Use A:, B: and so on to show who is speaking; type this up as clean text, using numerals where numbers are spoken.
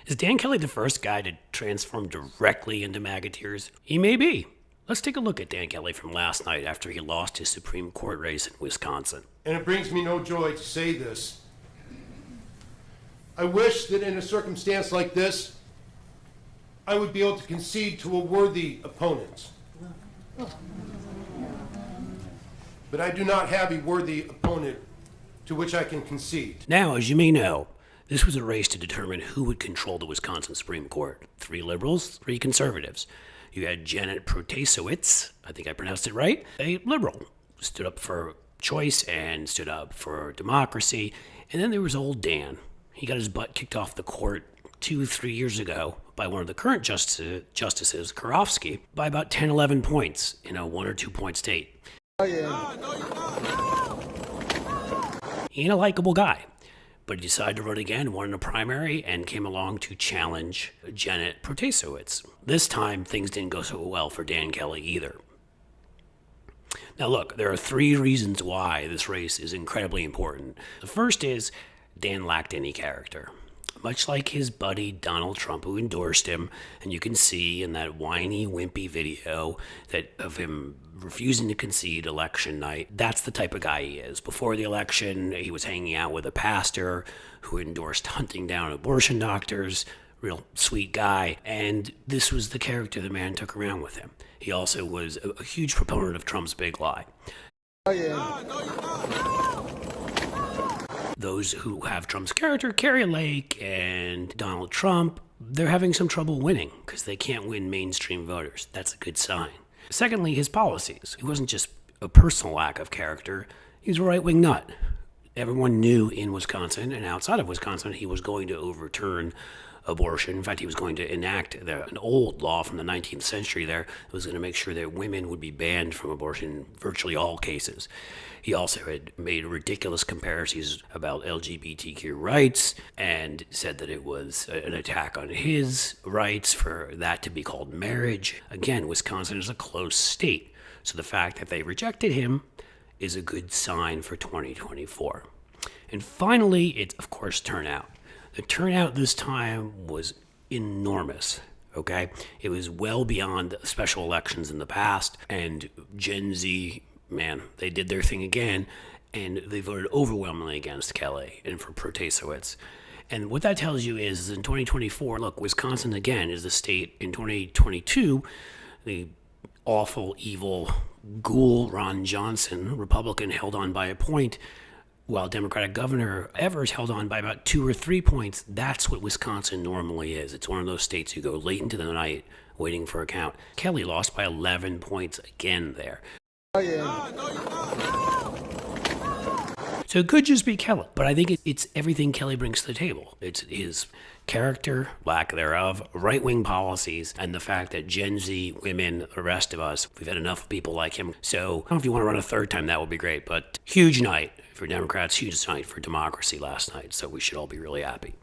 A: Is Dan Kelly the first guy to transform directly into MAGA tears? He may be. Let's take a look at Dan Kelly from last night after he lost his Supreme Court race in Wisconsin.
B: And it brings me no joy to say this. I wish that in a circumstance like this, I would be able to concede to a worthy opponent. But I do not have a worthy opponent to which I can concede.
A: Now, as you may know, this was a race to determine who would control the Wisconsin Supreme Court. 3 liberals, 3 conservatives. You had Janet Protasiewicz, I think I pronounced it right, a liberal, stood up for choice and stood up for democracy. And then there was old Dan. He got his butt kicked off the court 2-3 years ago by one of the current justices, Karofsky, by about 10, 11 points in a 1 or 2 point state.
C: Oh, yeah.
A: He ain't a likable guy, but he decided to run again, won in a primary, and came along to challenge Janet Protasiewicz. This time, things didn't go so well for Dan Kelly either. Now look, there are 3 reasons why this race is incredibly important. The first is Dan lacked any character. Much like his buddy Donald Trump, who endorsed him, and you can see in that whiny, wimpy video that of him refusing to concede election night, that's the type of guy he is. Before the election, he was hanging out with a pastor who endorsed hunting down abortion doctors, real sweet guy, and this was the character the man took around with him. He also was a huge proponent of Trump's big lie.
C: Oh, yeah.
A: Those who have Trump's character, Carrie Lake and Donald Trump, they're having some trouble winning because they can't win mainstream voters. That's a good sign. Secondly, his policies. He wasn't just a personal lack of character. He's a right-wing nut. Everyone knew in Wisconsin and outside of Wisconsin he was going to overturn abortion. In fact, he was going to enact an old law from the 19th century there that was going to make sure that women would be banned from abortion in virtually all cases. He also had made ridiculous comparisons about LGBTQ rights and said that it was an attack on his rights for that to be called marriage. Again, Wisconsin is a close state, so the fact that they rejected him is a good sign for 2024. And finally, it's, of course, turnout. The turnout this time was enormous, okay? It was well beyond special elections in the past, and Gen Z, man, they did their thing again, and they voted overwhelmingly against Kelly and for Protasiewicz. And what that tells you is in 2024, look, Wisconsin again is the state in 2022, the awful, evil ghoul Ron Johnson, Republican, held on by a point, while Democratic Governor Evers held on by about 2 or 3 points. That's what Wisconsin normally is. It's one of those states you go late into the night waiting for a count. Kelly lost by 11 points again there.
C: Oh, yeah.
A: So it could just be Kelly, but I think it's everything Kelly brings to the table. It's his character, lack thereof, right-wing policies, and the fact that Gen Z, women, the rest of us, we've had enough people like him. So I don't know if you want to run a 3rd time, that would be great, but huge night for Democrats, huge night for democracy last night, so we should all be really happy.